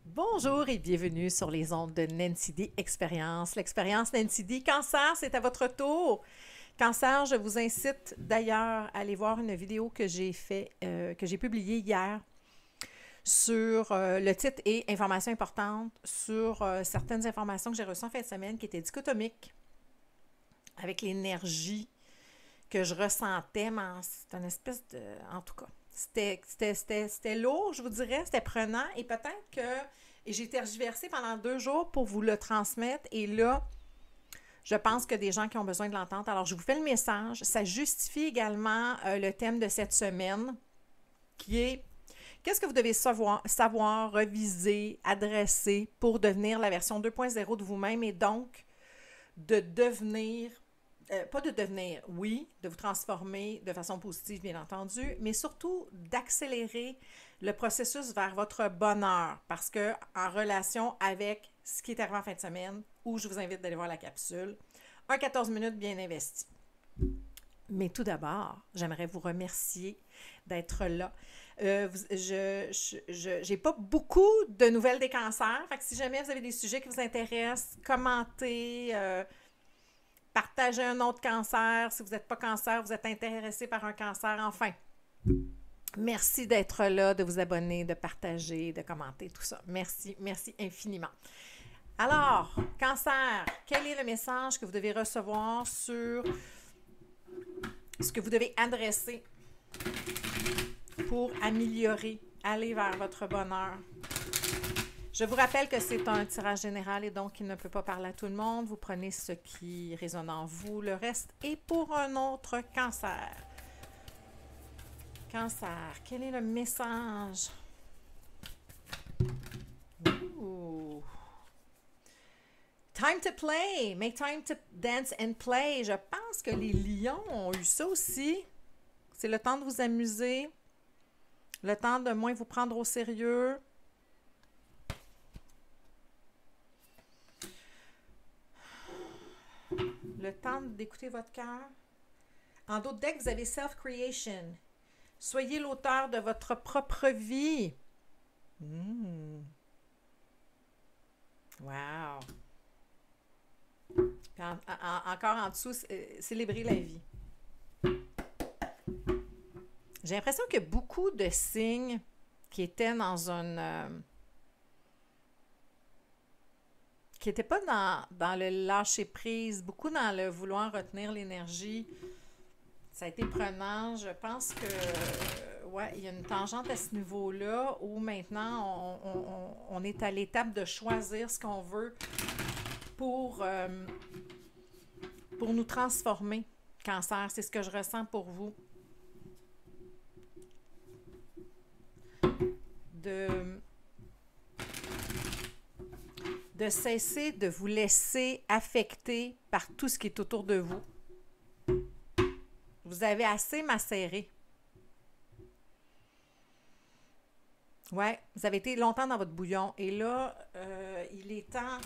Bonjour et bienvenue sur les ondes de Nancy D Expérience. L'expérience Nancy D Cancer, c'est à votre tour. Cancer, je vous incite d'ailleurs à aller voir une vidéo que j'ai publiée hier sur le titre et informations importantes sur certaines informations que j'ai reçues en fin de semaine qui étaient dichotomiques avec l'énergie que je ressentais, mais c'est une espèce de... En tout cas, c'était lourd, je vous dirais, c'était prenant et peut-être que... Et j'ai tergiversé pendant 2 jours pour vous le transmettre et là, je pense que des gens qui ont besoin de l'entendre. Alors, je vous fais le message. Ça justifie également le thème de cette semaine qui est qu'est-ce que vous devez savoir, reviser, adresser pour devenir la version 2.0 de vous-même et donc de devenir pas de devenir, oui, de vous transformer de façon positive, bien entendu, mais surtout d'accélérer le processus vers votre bonheur, parce que en relation avec ce qui est arrivé en fin de semaine, où je vous invite d'aller voir la capsule, un 14 minutes bien investi. Mais tout d'abord, j'aimerais vous remercier d'être là. Je n'ai pas beaucoup de nouvelles des cancers, fait que si jamais vous avez des sujets qui vous intéressent, commentez, partagez un autre cancer. Si vous n'êtes pas cancer, vous êtes intéressé par un cancer. Enfin, merci d'être là, de vous abonner, de partager, de commenter, tout ça. Merci, merci infiniment. Alors, cancer, quel est le message que vous devez recevoir sur ce que vous devez adresser pour améliorer, aller vers votre bonheur? Je vous rappelle que c'est un tirage général et donc il ne peut pas parler à tout le monde. Vous prenez ce qui résonne en vous. Le reste est pour un autre cancer. Cancer, quel est le message? Ooh. Time to play. Make time to dance and play. Je pense que les lions ont eu ça aussi. C'est le temps de vous amuser. Le temps de moins vous prendre au sérieux. Le temps d'écouter votre cœur. En d'autres decks, vous avez self-creation. Soyez l'auteur de votre propre vie. Wow. Encore en dessous, célébrer la vie. J'ai l'impression qu'il y a beaucoup de signes qui étaient dans une... qui n'étaient pas dans le lâcher-prise, beaucoup dans le vouloir retenir l'énergie. Ça a été prenant. Je pense que ouais, il y a une tangente à ce niveau-là où maintenant on est à l'étape de choisir ce qu'on veut pour nous transformer. Cancer, c'est ce que je ressens pour vous. De cesser de vous laisser affecter par tout ce qui est autour de vous. Vous avez assez macéré. Ouais, vous avez été longtemps dans votre bouillon. Et là, il est temps...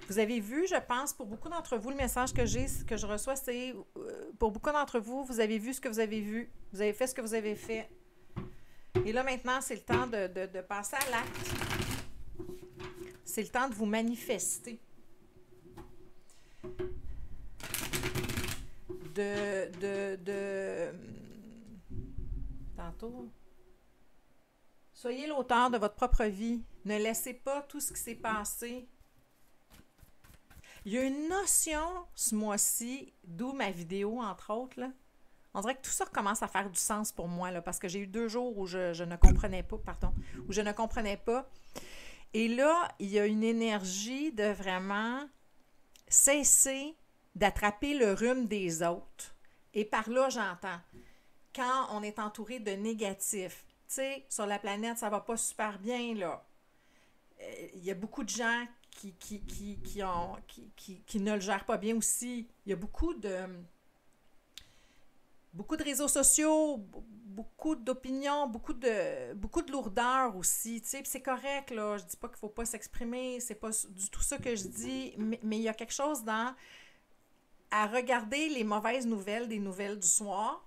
Vous avez vu, je pense, pour beaucoup d'entre vous, le message que je reçois, c'est... pour beaucoup d'entre vous, vous avez vu ce que vous avez vu. Vous avez fait ce que vous avez fait. Et là, maintenant, c'est le temps de passer à l'acte. C'est le temps de vous manifester. Tantôt. Soyez l'auteur de votre propre vie. Ne laissez pas tout ce qui s'est passé. Il y a une notion ce mois-ci, d'où ma vidéo, entre autres, là. On dirait que tout ça commence à faire du sens pour moi, là, parce que j'ai eu 2 jours où je ne comprenais pas, où je ne comprenais pas. Et là, il y a une énergie de vraiment cesser d'attraper le rhume des autres. Et par là, j'entends, quand on est entouré de négatifs, tu sais, sur la planète, ça va pas super bien, là. Il y a beaucoup de gens qui ne le gèrent pas bien aussi. Il y a beaucoup de réseaux sociaux, beaucoup d'opinions, beaucoup de lourdeur aussi, tu sais, puis c'est correct, là, je dis pas qu'il faut pas s'exprimer, c'est pas du tout ça que je dis, mais il y a quelque chose à regarder les mauvaises nouvelles des nouvelles du soir,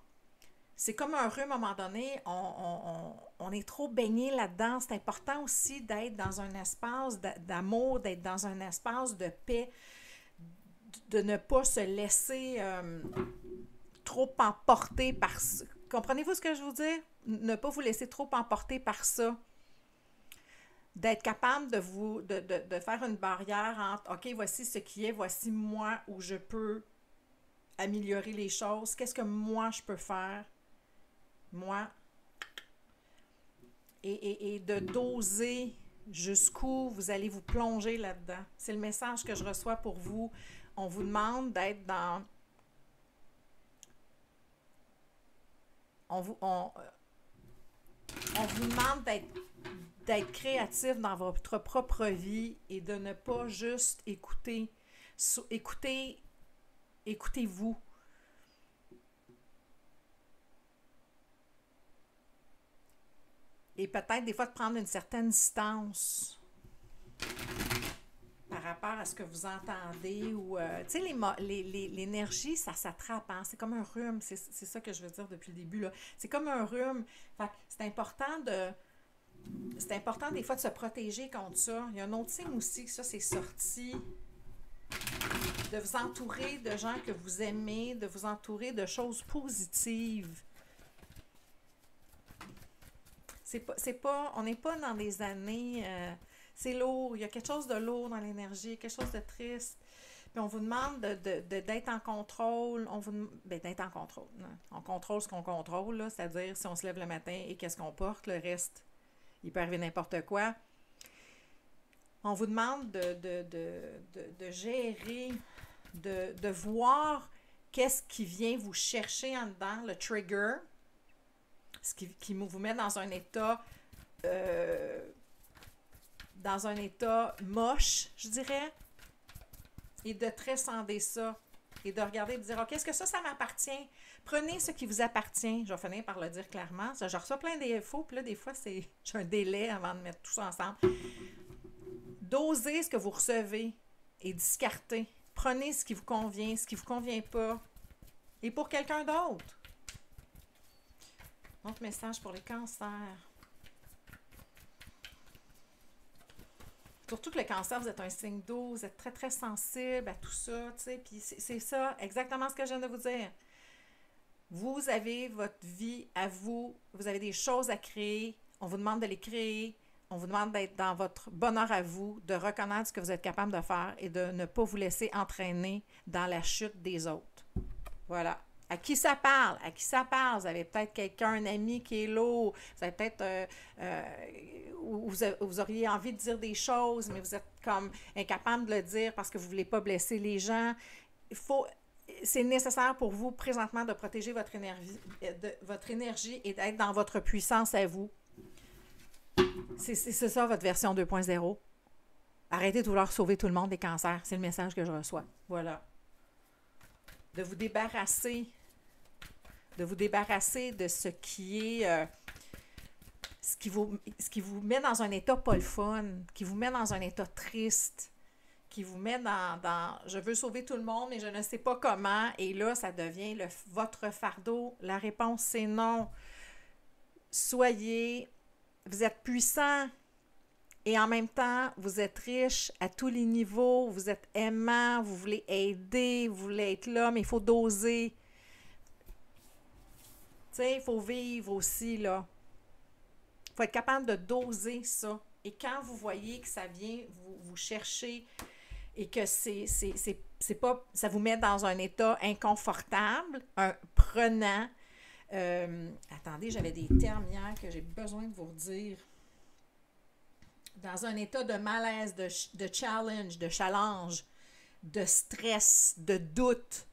c'est comme un rhume à un moment donné, on est trop baigné là-dedans. C'est important aussi d'être dans un espace d'amour, d'être dans un espace de paix, de ne pas se laisser trop emporter par ça. Comprenez-vous ce que je veux dire? Ne pas vous laisser trop emporter par ça. D'être capable de faire une barrière entre OK, voici ce qui est, voici moi où je peux améliorer les choses. Qu'est-ce que moi je peux faire? Moi. Et de doser jusqu'où vous allez vous plonger là-dedans. C'est le message que je reçois pour vous. On vous demande d'être dans... On vous demande d'être créatif dans votre propre vie et de ne pas juste écouter. Écoutez-vous. Et peut-être des fois de prendre une certaine distance par rapport à ce que vous entendez ou tu sais, l'énergie, ça s'attrape, hein? C'est comme un rhume, c'est ça que je veux dire depuis le début, là. C'est comme un rhume. Fait que c'est important des fois de se protéger contre ça. Il y a un autre signe aussi que ça, c'est sorti. De vous entourer de gens que vous aimez, de vous entourer de choses positives. On n'est pas dans des années... c'est lourd, il y a quelque chose de lourd dans l'énergie, quelque chose de triste. Puis on vous demande d'être en contrôle. D'être en contrôle. Non. On contrôle ce qu'on contrôle, là, c'est-à-dire si on se lève le matin et qu'est-ce qu'on porte, le reste, il peut arriver n'importe quoi. On vous demande de gérer, de voir qu'est-ce qui vient vous chercher en dedans, le trigger, ce qui vous met dans un état moche, je dirais, et de transcender ça, et de regarder et de dire, OK, est-ce que ça m'appartient? Prenez ce qui vous appartient. Je vais finir par le dire clairement. Je reçois plein d'infos, puis là, des fois, j'ai un délai avant de mettre tout ça ensemble. Dosez ce que vous recevez et discartez. Prenez ce qui vous convient, ce qui ne vous convient pas. Et pour quelqu'un d'autre. Autre message pour les cancers. Surtout que le cancer, vous êtes un signe d'eau, vous êtes très, très sensible à tout ça, tu sais. Puis c'est ça, exactement ce que je viens de vous dire. Vous avez votre vie à vous, vous avez des choses à créer, on vous demande de les créer. On vous demande d'être dans votre bonheur à vous, de reconnaître ce que vous êtes capable de faire et de ne pas vous laisser entraîner dans la chute des autres. Voilà. À qui ça parle? À qui ça parle? Vous avez peut-être quelqu'un, un ami qui est lourd. Vous avez peut-être... vous auriez envie de dire des choses, mais vous êtes comme incapable de le dire parce que vous ne voulez pas blesser les gens. C'est nécessaire pour vous présentement de protéger votre énergie et d'être dans votre puissance à vous. C'est ça, votre version 2.0. Arrêtez de vouloir sauver tout le monde des cancers. C'est le message que je reçois. Voilà. De vous débarrasser de ce qui est... ce qui vous met dans un état pas le fun, qui vous met dans un état triste, qui vous met dans je veux sauver tout le monde, mais je ne sais pas comment. Et là, ça devient votre fardeau. La réponse, c'est non. Vous êtes puissant et en même temps, vous êtes riche à tous les niveaux, vous êtes aimant, vous voulez aider, vous voulez être là, mais il faut doser. Tu sais, il faut vivre aussi, là. Il faut être capable de doser ça. Et quand vous voyez que ça vient vous chercher et que c'est pas, ça vous met dans un état inconfortable, prenant. Attendez, j'avais des termes hier que j'ai besoin de vous redire. Dans un état de malaise, de challenge, de stress, de doute.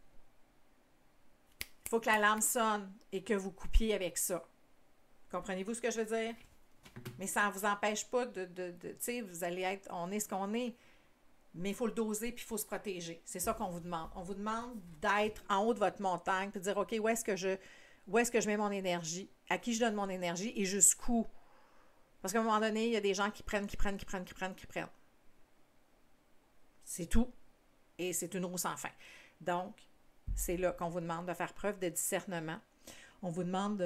Il faut que l'alarme sonne et que vous coupiez avec ça. Comprenez-vous ce que je veux dire? Mais ça ne vous empêche pas tu sais, vous allez être, on est ce qu'on est, mais il faut le doser puis il faut se protéger. C'est ça qu'on vous demande. On vous demande d'être en haut de votre montagne puis de dire, OK, où est-ce que je mets mon énergie? À qui je donne mon énergie et jusqu'où? Parce qu'à un moment donné, il y a des gens qui prennent. C'est tout. Et c'est une roue sans fin. Donc, c'est là qu'on vous demande de faire preuve de discernement. On vous demande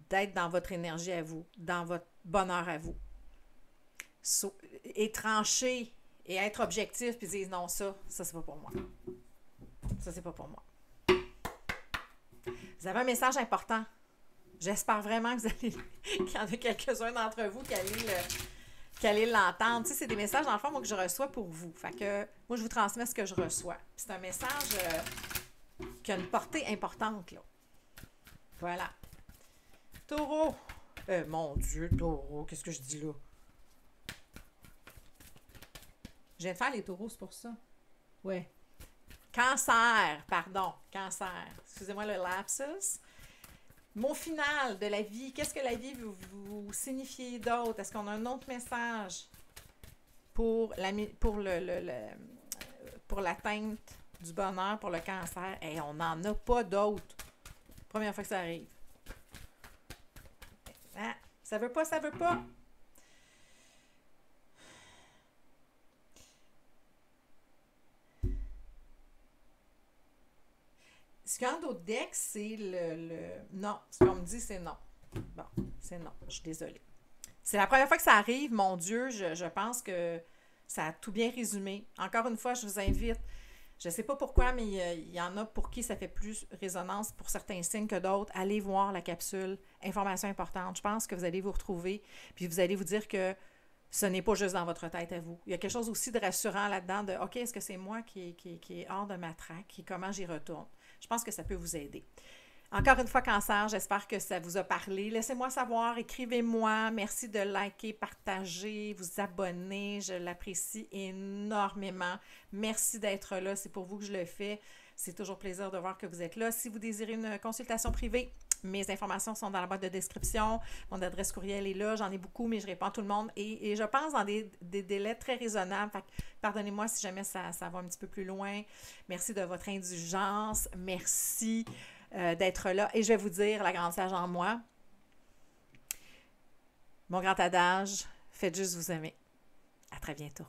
d'être dans votre énergie à vous, dans votre bonheur à vous. Et trancher et être objectif, puis dire non, ça, c'est pas pour moi. Ça, c'est pas pour moi. Vous avez un message important. J'espère vraiment que qu'il y en a quelques-uns d'entre vous qui allez l'entendre. Tu sais, c'est des messages, dans le fond, moi, que je reçois pour vous. Fait que moi, je vous transmets ce que je reçois. Puis c'est un message qui a une portée importante, là. Voilà. Taureau. Mon Dieu, taureau, qu'est-ce que je dis là? Je viens de faire les taureaux, c'est pour ça. Ouais. Cancer, pardon, cancer. Excusez-moi le lapsus. Mot final de la vie. Qu'est-ce que la vie vous signifie d'autre? Est-ce qu'on a un autre message pour l'atteinte du bonheur, pour le cancer? Et on n'en a pas d'autre. Première fois que ça arrive. Ah, ça veut pas, ça veut pas. Ce qu'il y a d'autres decks, c'est non. Ce qu'on me dit, c'est non. Bon, c'est non. Je suis désolée. C'est la première fois que ça arrive. Mon Dieu, je pense que ça a tout bien résumé. Encore une fois, je vous invite. Je ne sais pas pourquoi, mais il y en a pour qui ça fait plus résonance pour certains signes que d'autres. Allez voir la capsule. Information importante. Je pense que vous allez vous retrouver. Puis vous allez vous dire que ce n'est pas juste dans votre tête à vous. Il y a quelque chose aussi de rassurant là-dedans de OK, est-ce que c'est moi qui est hors de ma traque et comment j'y retourne? Je pense que ça peut vous aider. Encore une fois, Cancer, j'espère que ça vous a parlé. Laissez-moi savoir, écrivez-moi. Merci de liker, partager, vous abonner. Je l'apprécie énormément. Merci d'être là. C'est pour vous que je le fais. C'est toujours plaisir de voir que vous êtes là. Si vous désirez une consultation privée, mes informations sont dans la boîte de description. Mon adresse courriel est là. J'en ai beaucoup, mais je réponds à tout le monde. Et je pense dans des délais très raisonnables. Fait que pardonnez-moi si jamais ça va un petit peu plus loin. Merci de votre indulgence. Merci d'être là. Et je vais vous dire, la grande sage en moi, mon grand adage, faites juste vous aimer. À très bientôt.